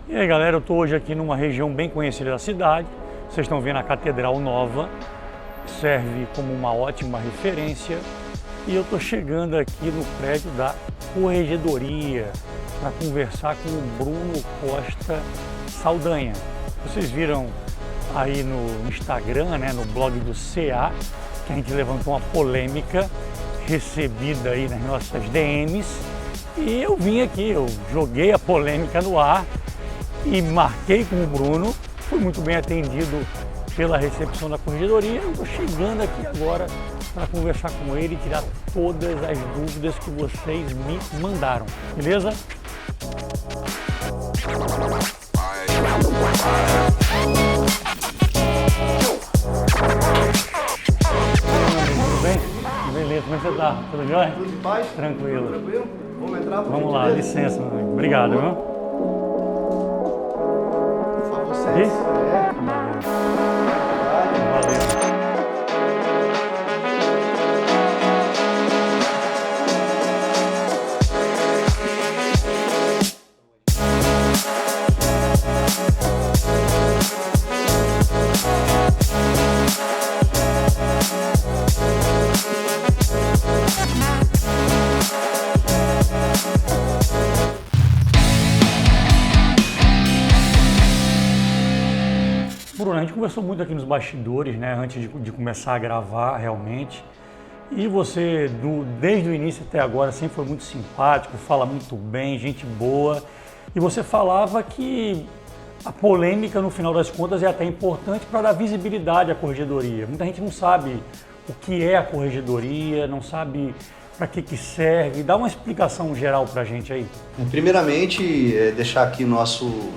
E aí galera, eu estou hoje aqui numa região bem conhecida da cidade. Vocês estão vendo a Catedral Nova, que serve como uma ótima referência. E eu estou chegando aqui no prédio da Corregedoria para conversar com o Bruno Costa Saldanha. Vocês viram aí no Instagram, né, no blog do CA, que a gente levantou uma polêmica recebida aí nas nossas DMs. E eu vim aqui, eu joguei a polêmica no ar e marquei com o Bruno. Fui muito bem atendido pela recepção da Corregedoria. Eu estou chegando aqui agora para conversar com ele e tirar todas as dúvidas que vocês me mandaram, beleza? Tudo bem? Beleza, como é que você tá? Tudo jóia? Tudo em paz? Tranquilo. Tranquilo? Vamos entrar? Vamos lá, licença, meu amigo. Obrigado, viu? Só vocês. Aqui? É. Valeu. Bruno, a gente conversou muito aqui nos bastidores, né, antes de começar a gravar realmente. E você, desde o início até agora, sempre foi muito simpático, fala muito bem, gente boa. E você falava que a polêmica, no final das contas, é até importante para dar visibilidade à Corregedoria. Muita gente não sabe o que é a Corregedoria, não sabe para que serve. Dá uma explicação geral para a gente aí. Primeiramente, deixar aqui nosso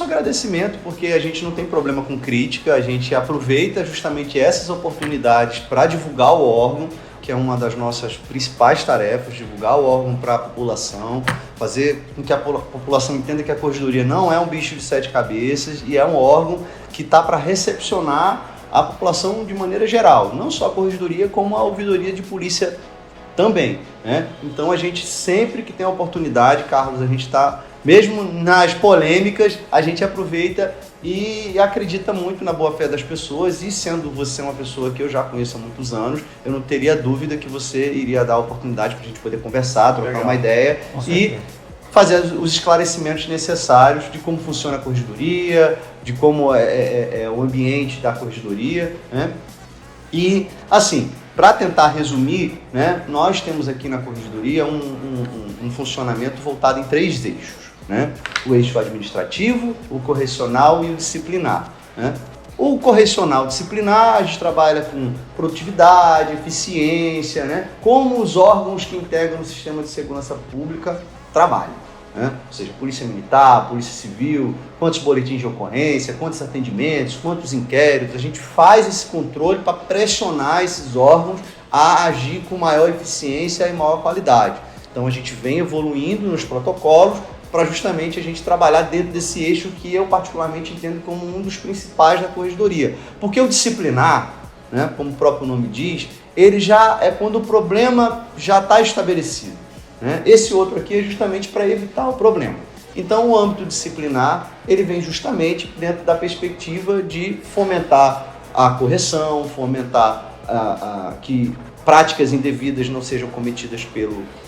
agradecimento, porque a gente não tem problema com crítica, a gente aproveita justamente essas oportunidades para divulgar o órgão, que é uma das nossas principais tarefas, divulgar o órgão para a população, fazer com que a população entenda que a Corregedoria não é um bicho de sete cabeças e é um órgão que está para recepcionar a população de maneira geral, não só a Corregedoria, como a ouvidoria de polícia também, né? Então a gente sempre que tem a oportunidade, Carlos, a gente está, mesmo nas polêmicas, a gente aproveita e acredita muito na boa-fé das pessoas, e sendo você uma pessoa que eu já conheço há muitos anos, eu não teria dúvida que você iria dar a oportunidade para a gente poder conversar, trocar uma ideia e fazer os esclarecimentos necessários de como funciona a Corregedoria, de como é o ambiente da Corregedoria, né? E assim, para tentar resumir, né, nós temos aqui na Corregedoria um funcionamento voltado em três eixos, né? O eixo administrativo, o correcional e o disciplinar, né? O correcional disciplinar, a gente trabalha com produtividade, eficiência, né? Como os órgãos que integram o sistema de segurança pública trabalham, né? Ou seja, Polícia Militar, Polícia Civil, quantos boletins de ocorrência, quantos atendimentos, quantos inquéritos. A gente faz esse controle para pressionar esses órgãos a agir com maior eficiência e maior qualidade. Então a gente vem evoluindo nos protocolos para justamente a gente trabalhar dentro desse eixo que eu particularmente entendo como um dos principais da Corregedoria. Porque o disciplinar, né, como o próprio nome diz, ele já é quando o problema já está estabelecido, né? Esse outro aqui é justamente para evitar o problema. Então o âmbito disciplinar, ele vem justamente dentro da perspectiva de fomentar a correção, fomentar que práticas indevidas não sejam cometidas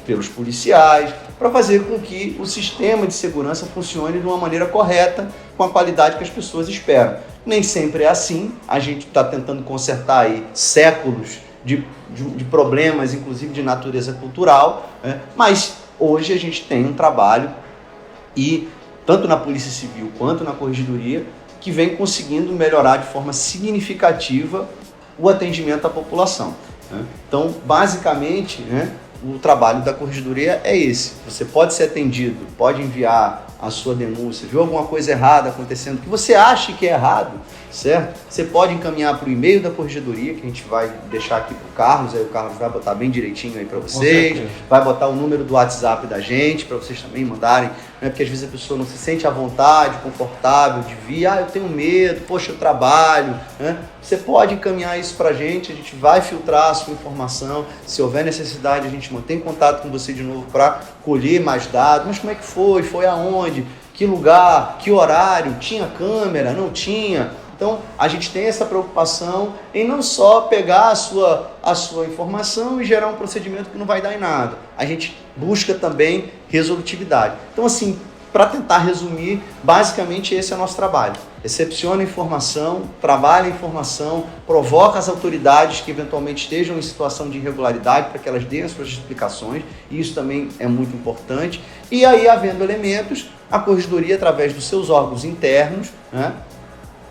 pelos policiais, para fazer com que o sistema de segurança funcione de uma maneira correta, com a qualidade que as pessoas esperam. Nem sempre é assim, a gente está tentando consertar aí séculos de problemas, inclusive de natureza cultural, né? Mas hoje a gente tem um trabalho, e tanto na Polícia Civil quanto na Corregedoria, que vem conseguindo melhorar de forma significativa o atendimento à população, né? Então, basicamente, né, o trabalho da Corregedoria é esse. Você pode ser atendido, pode enviar a sua denúncia, viu alguma coisa errada acontecendo, que você acha que é errado, certo? Você pode encaminhar para o e-mail da Corregedoria, que a gente vai deixar aqui para o Carlos, aí o Carlos vai botar bem direitinho aí para vocês, vai botar o número do WhatsApp da gente, para vocês também mandarem, né? Porque às vezes a pessoa não se sente à vontade, confortável de vir, eu tenho medo, poxa, eu trabalho, né? Você pode encaminhar isso para a gente vai filtrar a sua informação, se houver necessidade a gente mantém contato com você de novo para colher mais dados, mas como é que foi aonde, que lugar, que horário, tinha câmera, não tinha. Então, a gente tem essa preocupação em não só pegar a sua informação e gerar um procedimento que não vai dar em nada. A gente busca também resolutividade. Então, assim, para tentar resumir, basicamente esse é o nosso trabalho. Recepciona a informação, trabalha a informação, provoca as autoridades que eventualmente estejam em situação de irregularidade para que elas deem as suas explicações, e isso também é muito importante. E aí, havendo elementos, a corregedoria, através dos seus órgãos internos, né,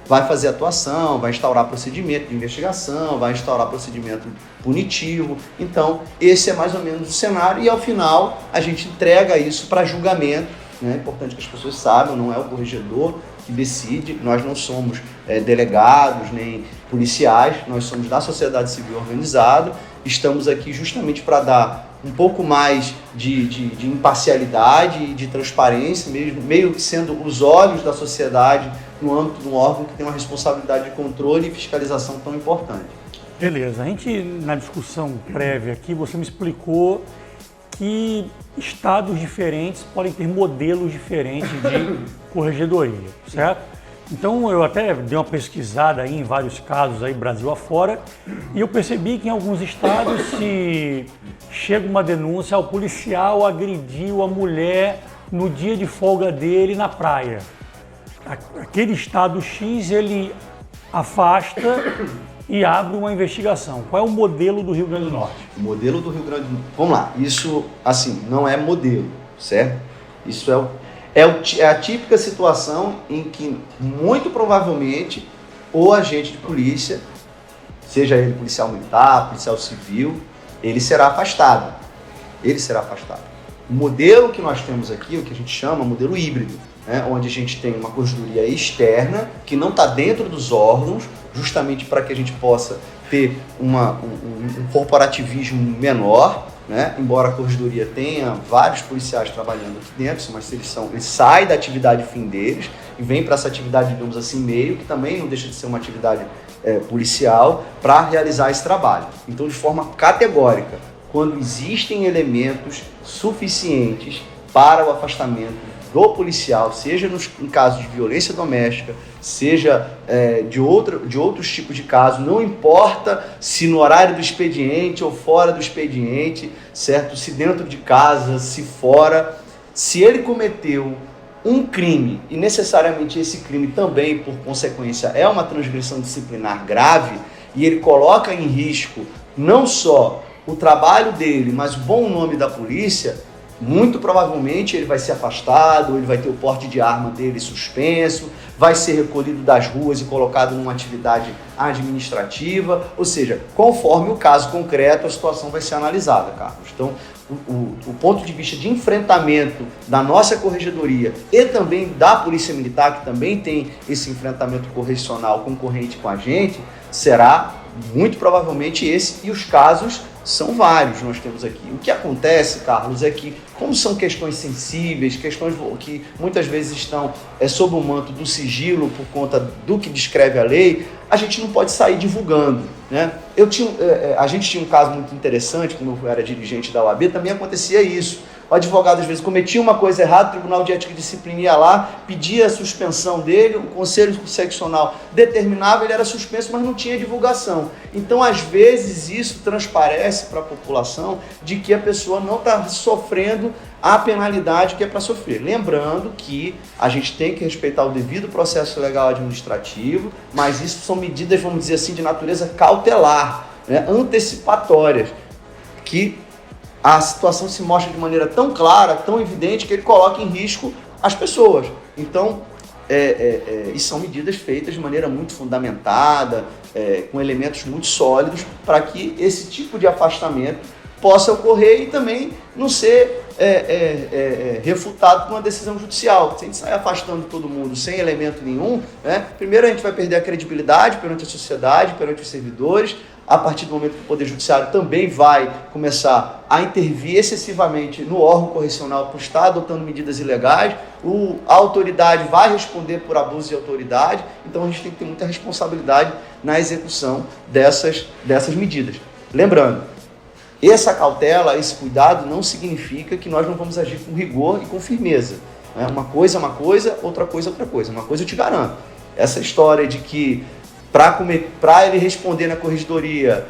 vai fazer atuação, vai instaurar procedimento de investigação, vai instaurar procedimento punitivo. Então, esse é mais ou menos o cenário, e ao final a gente entrega isso para julgamento. É importante que as pessoas saibam, não é o corregedor que decide, nós não somos delegados nem policiais, nós somos da sociedade civil organizada, estamos aqui justamente para dar um pouco mais de imparcialidade e de transparência, meio que sendo os olhos da sociedade no âmbito de um órgão que tem uma responsabilidade de controle e fiscalização tão importante. Beleza, a gente na discussão prévia aqui, você me explicou que estados diferentes podem ter modelos diferentes de corregedoria, certo? Então eu até dei uma pesquisada aí em vários casos aí Brasil afora, e eu percebi que em alguns estados, se chega uma denúncia, o policial agrediu a mulher no dia de folga dele na praia. Aquele estado X, ele afasta e abre uma investigação. Qual é o modelo do Rio Grande do Norte? O modelo do Rio Grande do Norte. Vamos lá, isso assim, não é modelo, certo? Isso é a típica situação em que, muito provavelmente, o agente de polícia, seja ele policial militar, policial civil, ele será afastado. Ele será afastado. O modelo que nós temos aqui, o que a gente chama modelo híbrido, né? Onde a gente tem uma corregedoria externa, que não está dentro dos órgãos, justamente para que a gente possa ter um corporativismo menor, né? Embora a corregedoria tenha vários policiais trabalhando aqui dentro, mas eles saem da atividade fim deles e vêm para essa atividade, digamos assim, meio, que também não deixa de ser uma atividade policial, para realizar esse trabalho. Então, de forma categórica, quando existem elementos suficientes para o afastamento do policial, seja em casos de violência doméstica, seja de outros tipos de casos, não importa se no horário do expediente ou fora do expediente, certo? Se dentro de casa, se fora, se ele cometeu um crime, e necessariamente esse crime também, por consequência, é uma transgressão disciplinar grave, e ele coloca em risco não só o trabalho dele, mas o bom nome da polícia, muito provavelmente ele vai ser afastado, ele vai ter o porte de arma dele suspenso, vai ser recolhido das ruas e colocado numa atividade administrativa, ou seja, conforme o caso concreto, a situação vai ser analisada, Carlos. Então, o ponto de vista de enfrentamento da nossa corregedoria e também da Polícia Militar, que também tem esse enfrentamento correcional concorrente com a gente, será muito provavelmente esse, e os casos são vários nós temos aqui. O que acontece, Carlos, é que, como são questões sensíveis, questões que muitas vezes estão sob o manto do sigilo por conta do que descreve a lei, a gente não pode sair divulgando, né? A gente tinha um caso muito interessante, como eu era dirigente da OAB, também acontecia isso. O advogado, às vezes, cometia uma coisa errada, o Tribunal de Ética e Disciplina ia lá, pedia a suspensão dele, o Conselho Seccional determinava, ele era suspenso, mas não tinha divulgação. Então, às vezes, isso transparece para a população de que a pessoa não está sofrendo a penalidade que é para sofrer. Lembrando que a gente tem que respeitar o devido processo legal administrativo, mas isso são medidas, vamos dizer assim, de natureza cautelar, né, antecipatórias, que a situação se mostra de maneira tão clara, tão evidente, que ele coloca em risco as pessoas. Então, e são medidas feitas de maneira muito fundamentada, com elementos muito sólidos, para que esse tipo de afastamento possa ocorrer e também não ser refutado por uma decisão judicial. Se a gente sair afastando todo mundo sem elemento nenhum, né, primeiro a gente vai perder a credibilidade perante a sociedade, perante os servidores. A partir do momento que o Poder Judiciário também vai começar a intervir excessivamente no órgão correcional por estar adotando medidas ilegais, a autoridade vai responder por abuso de autoridade, então a gente tem que ter muita responsabilidade na execução dessas medidas. Lembrando, essa cautela, esse cuidado não significa que nós não vamos agir com rigor e com firmeza. Né? Uma coisa é uma coisa, outra coisa é outra coisa. Uma coisa eu te garanto, essa história de que para ele responder na corregedoria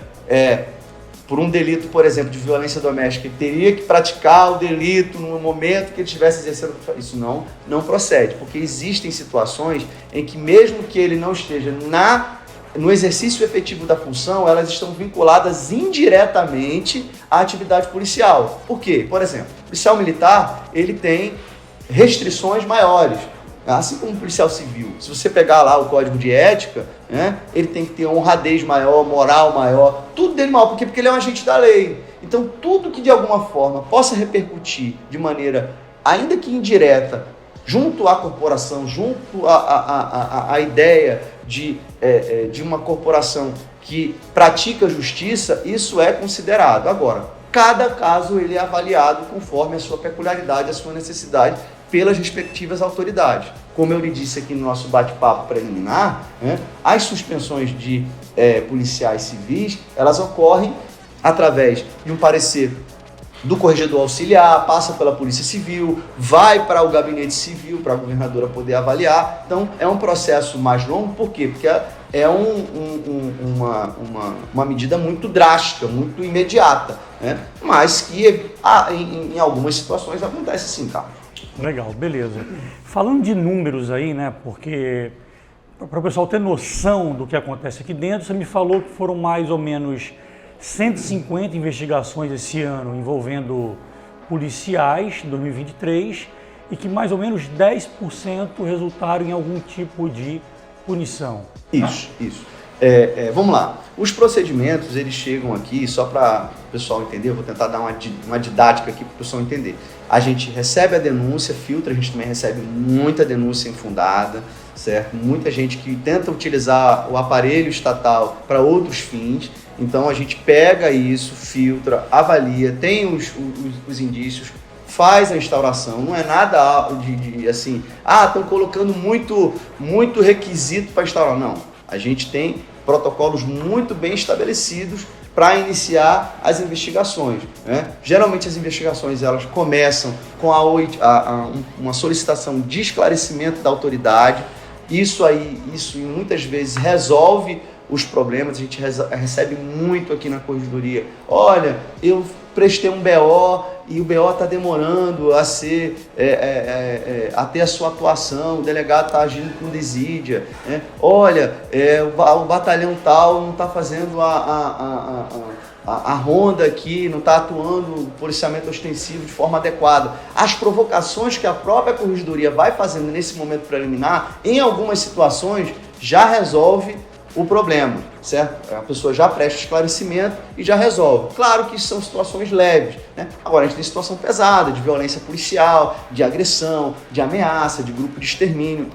por um delito, por exemplo, de violência doméstica, ele teria que praticar o delito no momento que ele estivesse exercendo, isso não procede, porque existem situações em que mesmo que ele não esteja no exercício efetivo da função, elas estão vinculadas indiretamente à atividade policial. Por quê? Por exemplo, o policial militar, ele tem restrições maiores, assim como o policial civil. Se você pegar lá o código de ética, né, ele tem que ter honradez maior, moral maior, tudo dele maior, porque ele é um agente da lei. Então, tudo que de alguma forma possa repercutir de maneira, ainda que indireta, junto à corporação, junto à ideia de uma corporação que pratica justiça, isso é considerado. Agora, cada caso ele é avaliado conforme a sua peculiaridade, a sua necessidade, pelas respectivas autoridades. Como eu lhe disse aqui no nosso bate-papo preliminar, né, as suspensões de policiais civis, elas ocorrem através de um parecer do corregedor auxiliar, passa pela Polícia Civil, vai para o Gabinete Civil, para a governadora poder avaliar. Então, é um processo mais longo, por quê? Porque é uma medida muito drástica, muito imediata, né? Mas que em algumas situações acontece sim, Carlos. Legal, beleza. Falando de números aí, né, porque para o pessoal ter noção do que acontece aqui dentro, você me falou que foram mais ou menos 150 investigações esse ano envolvendo policiais em 2023 e que mais ou menos 10% resultaram em algum tipo de punição. Isso. Vamos lá. Os procedimentos, eles chegam aqui, só para o pessoal entender, eu vou tentar dar uma didática aqui para o pessoal entender. A gente recebe a denúncia, filtra, a gente também recebe muita denúncia infundada, certo? Muita gente que tenta utilizar o aparelho estatal para outros fins. Então a gente pega isso, filtra, avalia, tem os indícios, faz a instauração. Não é nada de assim, estão colocando muito requisito para instaurar. Não, a gente tem protocolos muito bem estabelecidos para iniciar as investigações, né? Geralmente as investigações elas começam com uma solicitação de esclarecimento da autoridade. Isso muitas vezes resolve os problemas. A gente recebe muito aqui na corregedoria. Olha, eu prestei um BO e o BO está demorando a ter a sua atuação, o delegado está agindo com desídia, né? Olha, o batalhão tal não está fazendo a ronda aqui, não está atuando o policiamento ostensivo de forma adequada. As provocações que a própria corregedoria vai fazendo nesse momento preliminar, em algumas situações, já resolve o problema, certo? A pessoa já presta esclarecimento e já resolve. Claro que são situações leves, né? Agora a gente tem situação pesada, de violência policial, de agressão, de ameaça, de grupo de extermínio.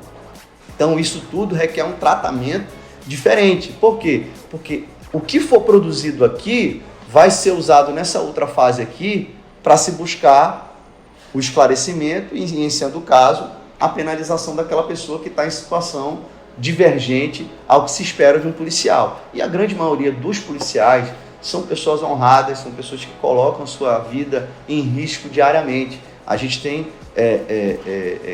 Então isso tudo requer um tratamento diferente. Por quê? Porque o que for produzido aqui vai ser usado nessa outra fase aqui para se buscar o esclarecimento e, em sendo o caso, a penalização daquela pessoa que está em situação divergente ao que se espera de um policial. E a grande maioria dos policiais são pessoas honradas, são pessoas que colocam a sua vida em risco diariamente. A gente tem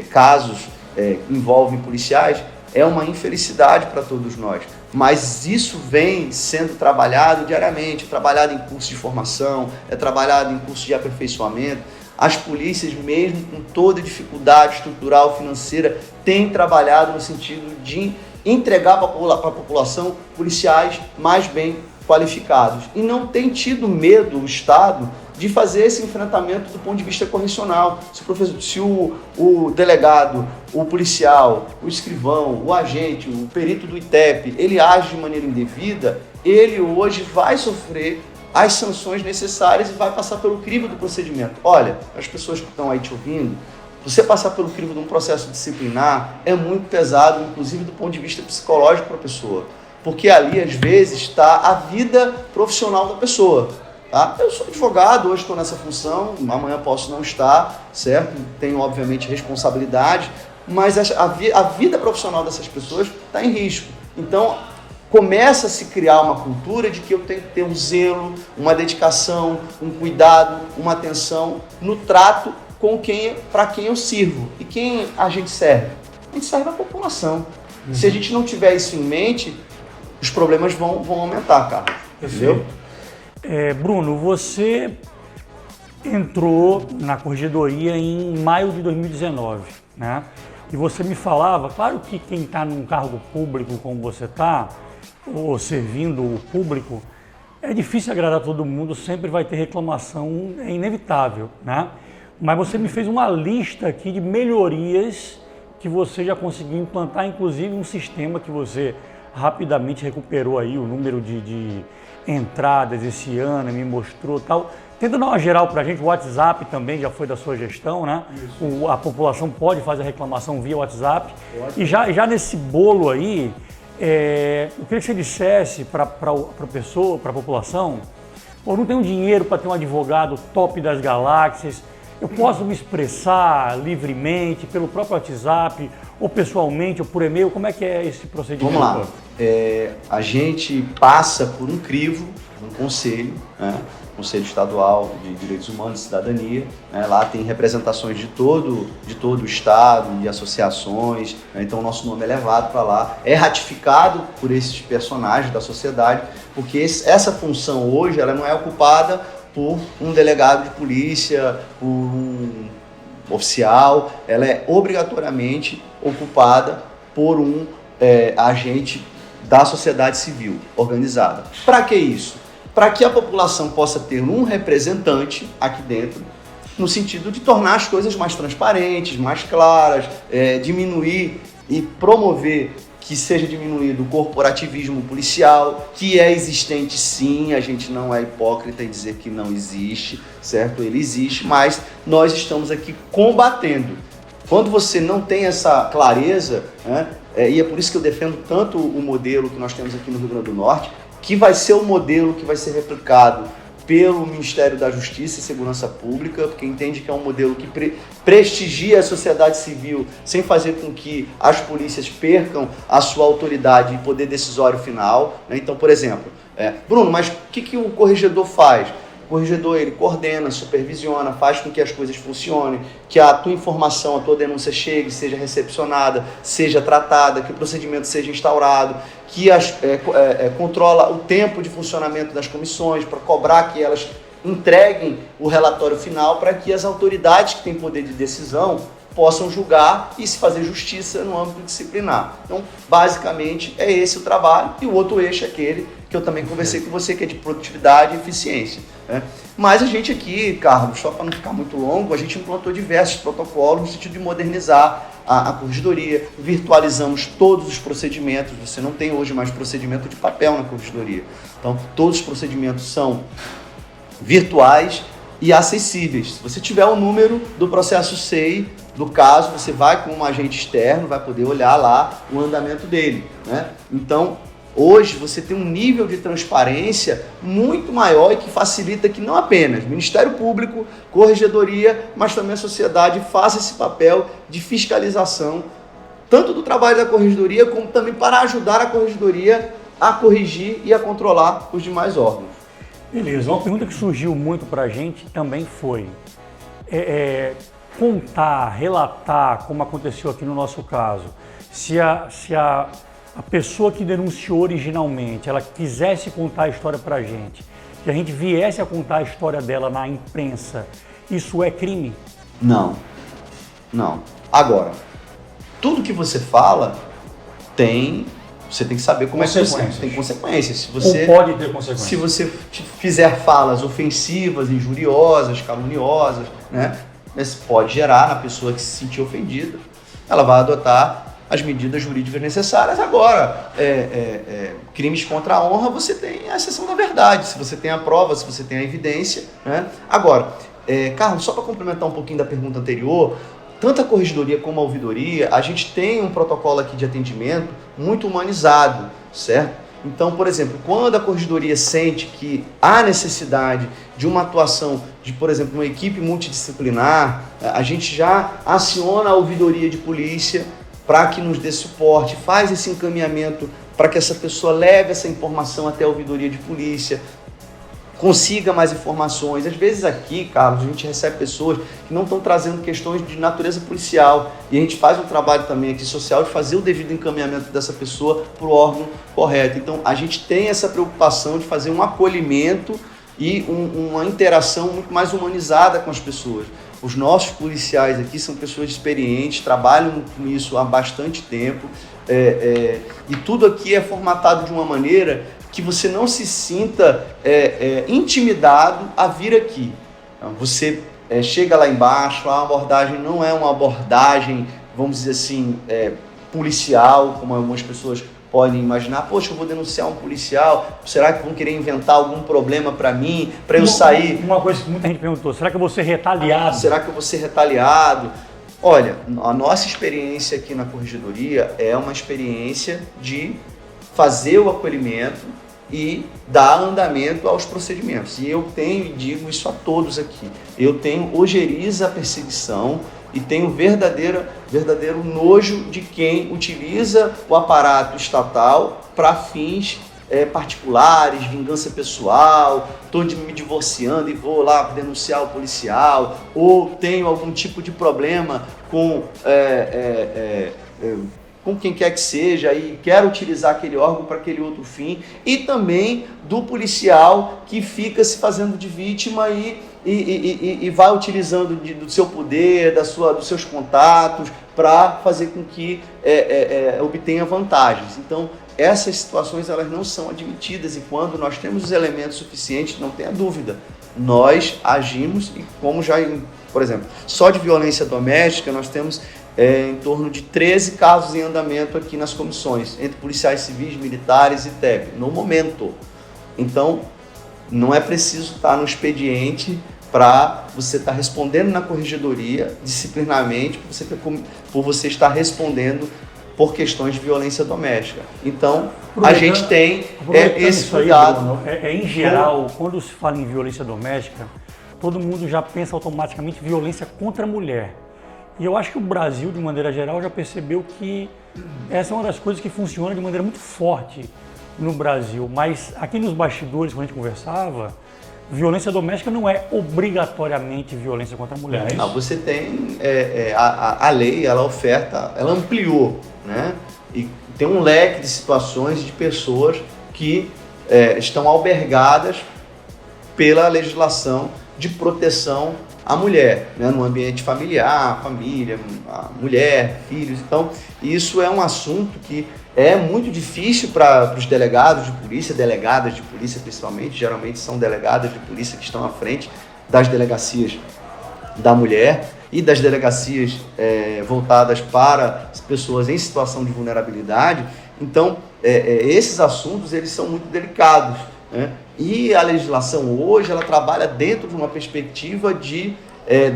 casos que envolvem policiais, é uma infelicidade para todos nós, mas isso vem sendo trabalhado diariamente, trabalhado em curso de formação, trabalhado em curso de aperfeiçoamento. As polícias, mesmo com toda dificuldade estrutural, financeira, têm trabalhado no sentido de entregar para a população policiais mais bem qualificados. E não tem tido medo o Estado de fazer esse enfrentamento do ponto de vista correcional. Se o delegado, o policial, o escrivão, o agente, o perito do ITEP, ele age de maneira indevida, ele hoje vai sofrer as sanções necessárias e vai passar pelo crivo do procedimento. Olha, as pessoas que estão aí te ouvindo, você passar pelo crivo de um processo disciplinar é muito pesado, inclusive do ponto de vista psicológico para a pessoa, porque ali às vezes está a vida profissional da pessoa. Tá? Eu sou advogado, hoje estou nessa função, amanhã posso não estar, certo? Tenho obviamente responsabilidade, mas a vida profissional dessas pessoas está em risco. Então, começa a se criar uma cultura de que eu tenho que ter um zelo, uma dedicação, um cuidado, uma atenção no trato para quem eu sirvo. E quem a gente serve? A gente serve a população. Se a gente não tiver isso em mente, os problemas vão aumentar, cara. Entendeu? Bruno, você entrou na corregedoria em maio de 2019, né? E você me falava, claro que quem está num cargo público como você está, ou servindo o público, é difícil agradar todo mundo, sempre vai ter reclamação, é inevitável, né? Mas você me fez uma lista aqui de melhorias que você já conseguiu implantar, inclusive um sistema que você rapidamente recuperou aí o número de entradas esse ano, me mostrou tal. Tenta dar uma geral para a gente, o WhatsApp também já foi da sua gestão, né? A população pode fazer a reclamação via WhatsApp. E já nesse bolo aí, eu queria que você dissesse para a população, pô, não tenho dinheiro para ter um advogado top das galáxias, eu posso me expressar livremente pelo próprio WhatsApp, ou pessoalmente, ou por e-mail, como é que é esse procedimento? Vamos lá, a gente passa por um crivo, um conselho, né? Conselho Estadual de Direitos Humanos e Cidadania, né? Lá tem representações de todo o Estado, de associações, né? Então o nosso nome é levado para lá, é ratificado por esses personagens da sociedade, porque essa função hoje ela não é ocupada por um delegado de polícia, por um oficial, ela é obrigatoriamente ocupada por um agente da sociedade civil organizada. Para que isso? Para que a população possa ter um representante aqui dentro, no sentido de tornar as coisas mais transparentes, mais claras, diminuir e promover que seja diminuído o corporativismo policial, que é existente sim, a gente não é hipócrita em dizer que não existe, certo? Ele existe, mas nós estamos aqui combatendo. Quando você não tem essa clareza, né, e é por isso que eu defendo tanto o modelo que nós temos aqui no Rio Grande do Norte, que vai ser o modelo que vai ser replicado pelo Ministério da Justiça e Segurança Pública, porque entende que é um modelo que prestigia a sociedade civil sem fazer com que as polícias percam a sua autoridade e poder decisório final, né? Então, por exemplo, Bruno, mas o que o corregedor faz? O corregedor, ele coordena, supervisiona, faz com que as coisas funcionem, que a tua informação, a tua denúncia chegue, seja recepcionada, seja tratada, que o procedimento seja instaurado, que controla o tempo de funcionamento das comissões para cobrar que elas entreguem o relatório final para que as autoridades que têm poder de decisão possam julgar e se fazer justiça no âmbito disciplinar. Então, basicamente, é esse o trabalho. E o outro eixo é aquele que eu também conversei com você, que é de produtividade e eficiência, né? Mas a gente aqui, Carlos, só para não ficar muito longo, a gente implantou diversos protocolos no sentido de modernizar a corregedoria, virtualizamos todos os procedimentos, você não tem hoje mais procedimento de papel na corregedoria. Então, todos os procedimentos são virtuais e acessíveis. Se você tiver o número do processo SEI, do caso, você vai com um agente externo, vai poder olhar lá o andamento dele, né? Então, hoje você tem um nível de transparência muito maior e que facilita que não apenas Ministério Público, Corregedoria, mas também a sociedade faça esse papel de fiscalização, tanto do trabalho da Corregedoria, como também para ajudar a Corregedoria a corrigir e a controlar os demais órgãos. Beleza, uma pergunta que surgiu muito para a gente também foi contar, relatar, como aconteceu aqui no nosso caso, se a pessoa que denunciou originalmente, ela quisesse contar a história para a gente gente viesse a contar a história dela na imprensa, isso é crime? Não. Agora, tudo que você fala você tem que saber como é que você tem consequências. Se você, ou pode ter consequências. Se você fizer falas ofensivas, injuriosas, caluniosas, né, isso pode gerar na pessoa que se sentir ofendida, ela vai adotar as medidas jurídicas necessárias. Agora, crimes contra a honra, você tem a exceção da verdade, se você tem a prova, se você tem a evidência, né? Agora, Carlos, só para complementar um pouquinho da pergunta anterior, tanto a corregedoria como a ouvidoria, a gente tem um protocolo aqui de atendimento muito humanizado, certo? Então, por exemplo, quando a corregedoria sente que há necessidade de uma atuação de, por exemplo, uma equipe multidisciplinar, a gente já aciona a ouvidoria de polícia para que nos dê suporte, faz esse encaminhamento para que essa pessoa leve essa informação até a ouvidoria de polícia. consiga mais informações. Às vezes aqui, Carlos, a gente recebe pessoas que não estão trazendo questões de natureza policial e a gente faz um trabalho também aqui social de fazer o devido encaminhamento dessa pessoa para o órgão correto. Então, a gente tem essa preocupação de fazer um acolhimento e uma interação muito mais humanizada com as pessoas. Os nossos policiais aqui são pessoas experientes, trabalham com isso há bastante tempo e tudo aqui é formatado de uma maneira que você não se sinta intimidado a vir aqui. Então, você chega lá embaixo, a abordagem não é uma abordagem, vamos dizer assim, policial, como algumas pessoas podem imaginar. Poxa, eu vou denunciar um policial, será que vão querer inventar algum problema para mim, para eu sair? Uma coisa que muita gente perguntou, será que eu vou ser retaliado? Será que eu vou ser retaliado? Olha, a nossa experiência aqui na Corregedoria é uma experiência de fazer o acolhimento e dar andamento aos procedimentos. E eu tenho, e digo isso a todos aqui, eu tenho ojeriza a perseguição e tenho verdadeiro nojo de quem utiliza o aparato estatal para fins particulares, vingança pessoal, estou me divorciando e vou lá denunciar o policial, ou tenho algum tipo de problema com quem quer que seja e quero utilizar aquele órgão para aquele outro fim, e também do policial que fica se fazendo de vítima e vai utilizando do seu poder, dos seus contatos para fazer com que obtenha vantagens. Então, essas situações elas não são admitidas e quando nós temos os elementos suficientes, não tenha dúvida, nós agimos e como já, por exemplo, só de violência doméstica nós temos em torno de 13 casos em andamento aqui nas comissões, entre policiais civis, militares e TEP, no momento. Então, não é preciso estar no expediente para você estar respondendo na corregedoria disciplinarmente, por você estar respondendo por questões de violência doméstica. Então, a gente tem esse cuidado. Em geral, quando se fala em violência doméstica, todo mundo já pensa automaticamente violência contra a mulher. E eu acho que o Brasil, de maneira geral, já percebeu que essa é uma das coisas que funciona de maneira muito forte no Brasil. Mas aqui nos bastidores, quando a gente conversava, violência doméstica não é obrigatoriamente violência contra a mulher. Não, você tem a lei, ela ampliou, né? E tem um leque de situações de pessoas que estão albergadas pela legislação de proteção à mulher, né? No ambiente familiar, família, a mulher, filhos. Então, isso é um assunto que é muito difícil para os delegados de polícia, delegadas de polícia principalmente, geralmente são delegadas de polícia que estão à frente das delegacias da mulher e das delegacias voltadas para as pessoas em situação de vulnerabilidade. Então, esses assuntos eles são muito delicados, né? E a legislação hoje ela trabalha dentro de uma perspectiva de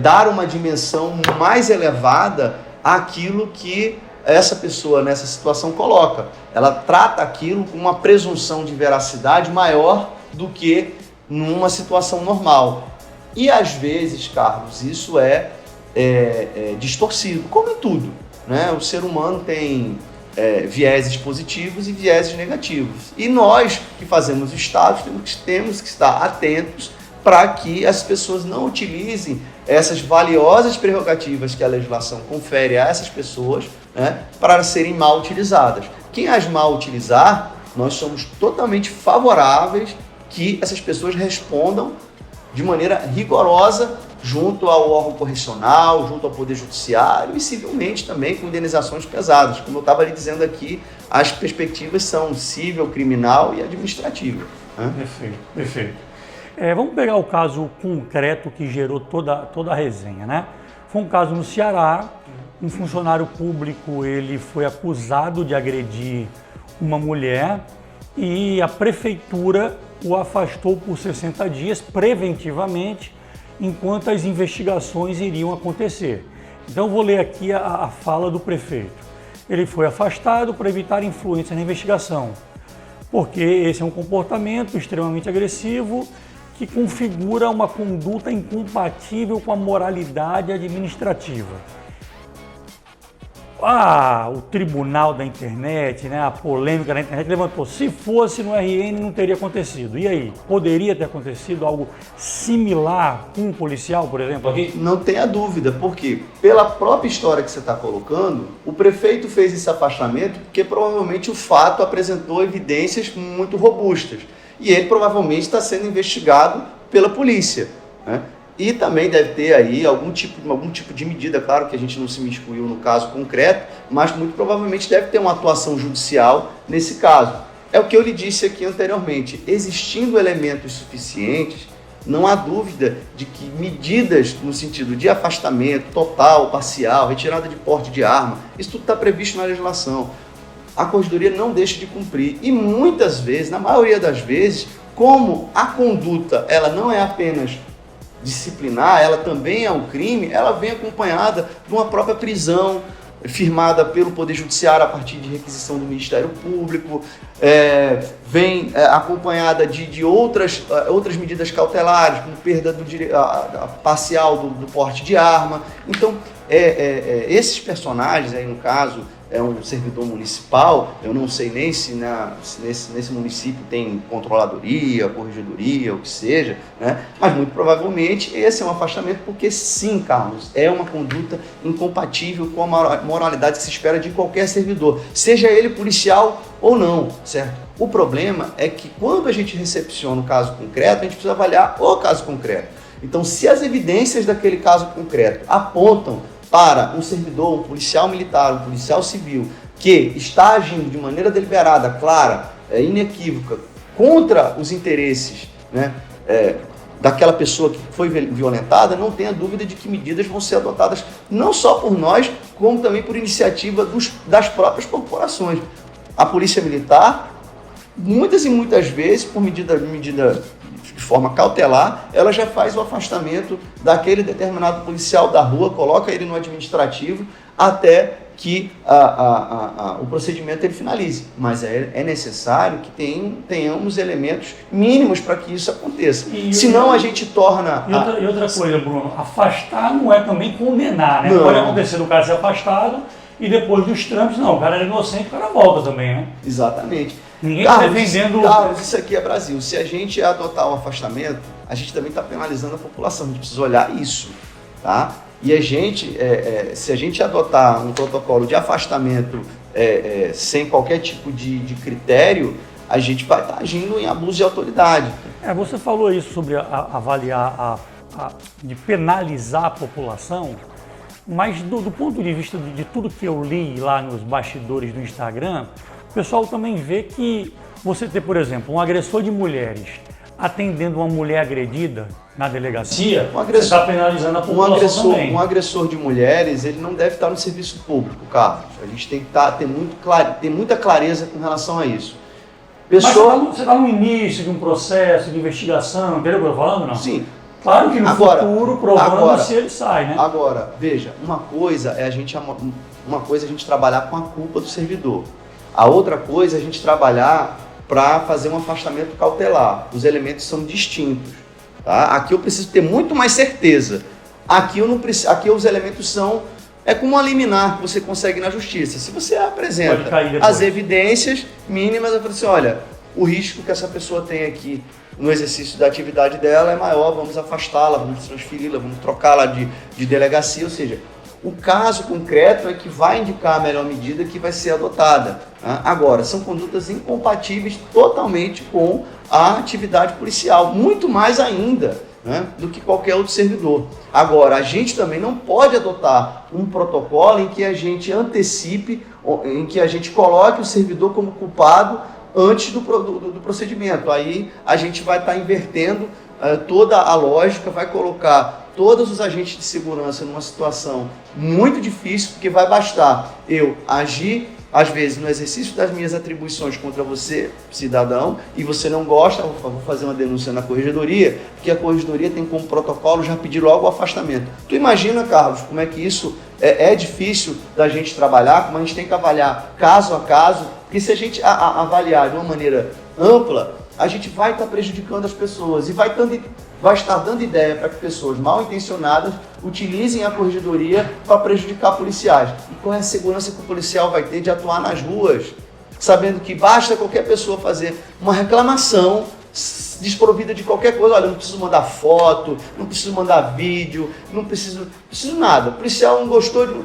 dar uma dimensão mais elevada àquilo que essa pessoa nessa situação coloca. Ela trata aquilo com uma presunção de veracidade maior do que numa situação normal. E às vezes, Carlos, isso é distorcido, como em tudo, né? O ser humano tem vieses positivos e vieses negativos. E nós que fazemos o Estado temos que estar atentos para que as pessoas não utilizem essas valiosas prerrogativas que a legislação confere a essas pessoas, né, para serem mal utilizadas. Quem as mal utilizar, nós somos totalmente favoráveis que essas pessoas respondam de maneira rigorosa junto ao órgão correcional, junto ao Poder Judiciário e civilmente também com indenizações pesadas. Como eu estava lhe dizendo aqui, as perspectivas são civil, criminal e administrativa, né? Perfeito. Vamos pegar o caso concreto que gerou toda a resenha, né? Foi um caso no Ceará, um funcionário público ele foi acusado de agredir uma mulher e a prefeitura o afastou por 60 dias preventivamente, enquanto as investigações iriam acontecer. Então, vou ler aqui a fala do prefeito. Ele foi afastado para evitar influência na investigação, porque esse é um comportamento extremamente agressivo que configura uma conduta incompatível com a moralidade administrativa. o tribunal da internet, né, a polêmica da internet levantou, se fosse no RN não teria acontecido. E aí, poderia ter acontecido algo similar com um policial, por exemplo, aqui? Não tenha dúvida, porque pela própria história que você está colocando, o prefeito fez esse afastamento porque provavelmente o fato apresentou evidências muito robustas. E ele provavelmente está sendo investigado pela polícia, né? E também deve ter aí algum tipo de medida, claro que a gente não se miscuiu no caso concreto, mas muito provavelmente deve ter uma atuação judicial nesse caso. É o que eu lhe disse aqui anteriormente, existindo elementos suficientes, não há dúvida de que medidas no sentido de afastamento total, parcial, retirada de porte de arma, isso tudo está previsto na legislação. A Corregedoria não deixa de cumprir e muitas vezes, na maioria das vezes, como a conduta ela não é apenas disciplinar, ela também é um crime, ela vem acompanhada de uma própria prisão firmada pelo Poder Judiciário a partir de requisição do Ministério Público, vem acompanhada de outras medidas cautelares, como perda parcial do porte de arma. Então, esses personagens, aí no caso, é um servidor municipal, eu não sei nem se nesse município tem controladoria, corregedoria, o que seja, né? Mas muito provavelmente esse é um afastamento porque sim, Carlos, é uma conduta incompatível com a moralidade que se espera de qualquer servidor, seja ele policial ou não, certo? O problema é que quando a gente recepciona o caso concreto, a gente precisa avaliar o caso concreto. Então, se as evidências daquele caso concreto apontam para um servidor, um policial militar, um policial civil, que está agindo de maneira deliberada, clara, inequívoca, contra os interesses, né, daquela pessoa que foi violentada, não tenha dúvida de que medidas vão ser adotadas não só por nós, como também por iniciativa das próprias corporações. A Polícia Militar, muitas e muitas vezes, por medida de forma cautelar, ela já faz o afastamento daquele determinado policial da rua, coloca ele no administrativo até que o procedimento ele finalize. Mas é necessário que tenhamos elementos mínimos para que isso aconteça. Senão a gente torna... E outra coisa, Bruno, afastar não é também condenar, né? Não. Pode acontecer do cara ser afastado e depois dos trâmites, não, o cara é inocente, o cara volta também, né? Exatamente. Ninguém está defendendo... Carlos, isso aqui é Brasil. Se a gente adotar o afastamento, a gente também está penalizando a população. A gente precisa olhar isso, tá? E a gente, se a gente adotar um protocolo de afastamento sem qualquer tipo de critério, a gente vai estar agindo em abuso de autoridade. Você falou isso sobre avaliar, de penalizar a população, mas do ponto de vista de tudo que eu li lá nos bastidores do Instagram, o pessoal também vê que você ter, por exemplo, um agressor de mulheres atendendo uma mulher agredida na delegacia, você está penalizando a população também. Um agressor de mulheres, ele não deve estar no serviço público, Carlos. A gente tem que ter muita clareza com relação a isso. Mas você está no início de um processo de investigação, entendeu o que eu estou falando, não? Sim. Claro que no futuro, provando se ele sai, né? Agora, veja, uma coisa é a gente trabalhar com a culpa do servidor. A outra coisa é a gente trabalhar para fazer um afastamento cautelar. Os elementos são distintos. Tá? Aqui eu preciso ter muito mais certeza. Aqui os elementos são... É como uma liminar que você consegue na justiça. Se você apresenta as evidências mínimas, eu falo assim, olha, o risco que essa pessoa tem aqui no exercício da atividade dela é maior, vamos afastá-la, vamos transferi-la, vamos trocá-la de delegacia, ou seja... O caso concreto é que vai indicar a melhor medida que vai ser adotada. Tá? Agora, são condutas incompatíveis totalmente com a atividade policial, muito mais ainda, né, do que qualquer outro servidor. Agora, a gente também não pode adotar um protocolo em que a gente antecipe, em que a gente coloque o servidor como culpado antes do procedimento. Aí a gente vai estar invertendo toda a lógica, vai colocar todos os agentes de segurança numa situação muito difícil, porque vai bastar eu agir, às vezes, no exercício das minhas atribuições contra você, cidadão, e você não gosta, vou fazer uma denúncia na corregedoria, porque a corregedoria tem como protocolo já pedir logo o afastamento. Tu imagina, Carlos, como é que isso é difícil da gente trabalhar, como a gente tem que avaliar caso a caso, porque se a gente avaliar de uma maneira ampla, a gente vai estar prejudicando as pessoas e vai estar dando ideia para que pessoas mal intencionadas utilizem a corregedoria para prejudicar policiais. E qual é a segurança que o policial vai ter de atuar nas ruas, sabendo que basta qualquer pessoa fazer uma reclamação desprovida de qualquer coisa? Olha, não preciso mandar foto, não preciso mandar vídeo, não preciso nada. O policial não gostou,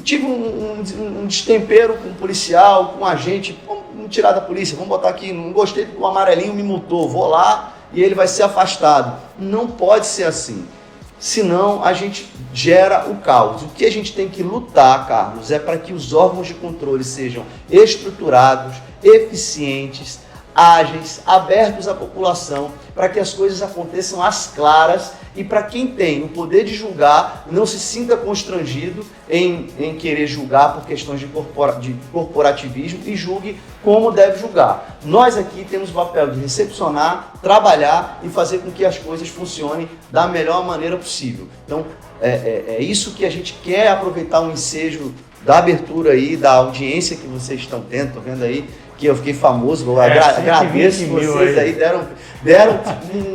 tive um destempero com o policial, com o agente, vamos tirar da polícia, vamos botar aqui, não gostei porque o amarelinho me multou, vou lá e ele vai ser afastado. Não pode ser assim. Senão a gente gera o caos. O que a gente tem que lutar, Carlos, é para que os órgãos de controle sejam estruturados, eficientes, ágeis, abertos à população, para que as coisas aconteçam às claras e para quem tem o poder de julgar não se sinta constrangido em querer julgar por questões de corporativismo e julgue como deve julgar. Nós aqui temos o papel de recepcionar, trabalhar e fazer com que as coisas funcionem da melhor maneira possível. Então, é isso que a gente quer aproveitar o ensejo da abertura aí, da audiência que vocês estão tendo, estou vendo aí, que eu fiquei famoso, agradeço vocês aí, deram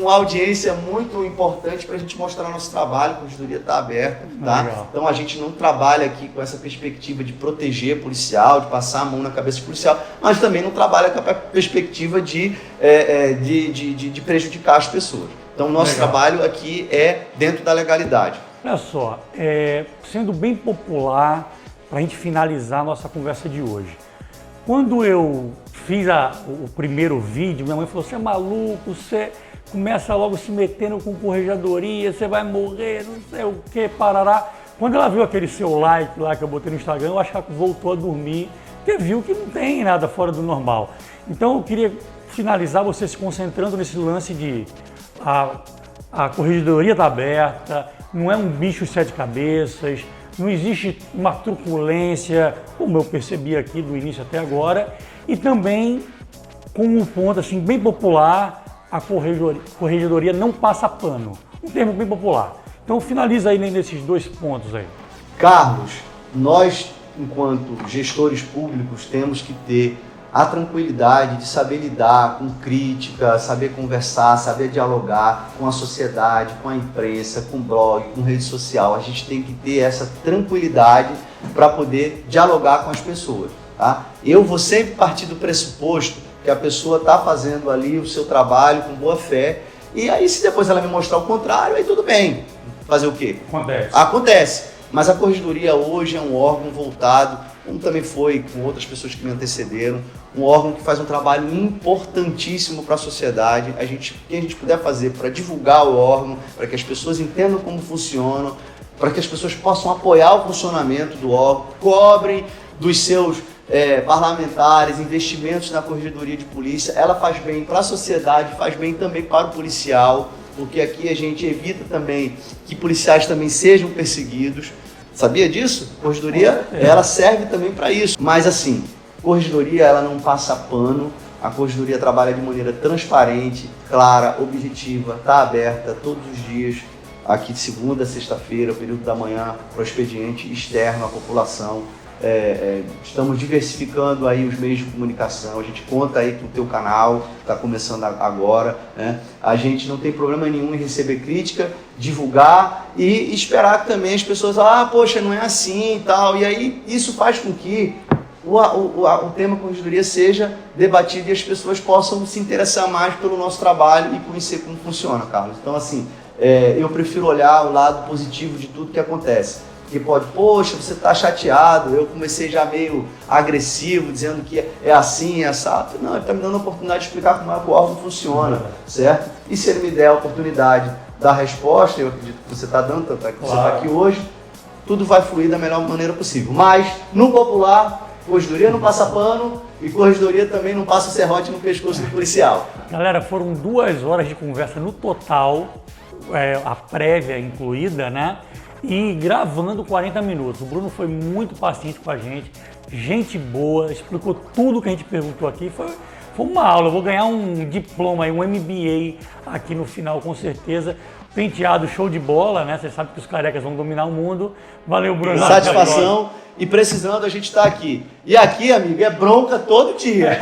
uma audiência muito importante para a gente mostrar nosso trabalho, a corregedoria está aberta, tá? Legal. Então a gente não trabalha aqui com essa perspectiva de proteger policial, de passar a mão na cabeça do policial, mas também não trabalha com a perspectiva de prejudicar as pessoas. Então o nosso trabalho aqui é dentro da legalidade. Olha só, sendo bem popular, para a gente finalizar a nossa conversa de hoje. Quando eu fiz o primeiro vídeo, minha mãe falou, você é maluco, você começa logo se metendo com corregedoria, você vai morrer, não sei o que, parará. Quando ela viu aquele seu like lá que eu botei no Instagram, eu acho que ela voltou a dormir, porque viu que não tem nada fora do normal. Então eu queria finalizar você se concentrando nesse lance de a corregedoria está aberta, não é um bicho de 7 cabeças, não existe uma truculência, como eu percebi aqui do início até agora, e também com um ponto assim bem popular, a corregedoria não passa pano, um termo bem popular. Então finaliza aí nesses 2 pontos aí. Carlos, nós enquanto gestores públicos temos que ter a tranquilidade de saber lidar com crítica, saber conversar, saber dialogar com a sociedade, com a imprensa, com blog, com rede social. A gente tem que ter essa tranquilidade para poder dialogar com as pessoas. Tá? Eu vou sempre partir do pressuposto que a pessoa está fazendo ali o seu trabalho com boa fé, e aí se depois ela me mostrar o contrário, aí tudo bem. Fazer o quê? Acontece. Mas a corregedoria hoje é um órgão voltado, como também foi com outras pessoas que me antecederam, um órgão que faz um trabalho importantíssimo para a sociedade. O que a gente puder fazer para divulgar o órgão, para que as pessoas entendam como funciona, para que as pessoas possam apoiar o funcionamento do órgão, cobrem dos seus parlamentares, investimentos na corregedoria de polícia, ela faz bem para a sociedade, faz bem também para o policial, porque aqui a gente evita também que policiais também sejam perseguidos. Sabia disso? A corregedoria, ela serve também para isso. Mas assim, a corregedoria ela não passa pano, a corregedoria trabalha de maneira transparente, clara, objetiva, está aberta todos os dias, aqui de segunda a sexta-feira, período da manhã, para o expediente externo à população. Estamos diversificando aí os meios de comunicação, a gente conta aí com o teu canal, está começando agora, né? A gente não tem problema nenhum em receber crítica, divulgar e esperar que também as pessoas, poxa, não é assim e tal, e aí isso faz com que o tema corregedoria seja debatido e as pessoas possam se interessar mais pelo nosso trabalho e conhecer como funciona, Carlos. Então assim, eu prefiro olhar o lado positivo de tudo que acontece. Que pode, poxa, você está chateado, eu comecei já meio agressivo, dizendo que é assim, é assado. Não, ele está me dando a oportunidade de explicar como é que o órgão funciona, certo? E se ele me der a oportunidade da resposta, eu acredito que você está dando, tanto é que você está aqui hoje, tudo vai fluir da melhor maneira possível. Mas, no popular, corregedoria não passa pano e corregedoria também não passa serrote no pescoço do policial. Galera, foram 2 horas de conversa no total, a prévia incluída, né? E gravando 40 minutos. O Bruno foi muito paciente com a gente boa, explicou tudo que a gente perguntou aqui. Foi uma aula, eu vou ganhar um diploma, um MBA aqui no final, com certeza. Penteado show de bola, né? Você sabe que os carecas vão dominar o mundo. Valeu, Bruno. Satisfação e precisando a gente está aqui. E aqui, amigo, é bronca todo dia.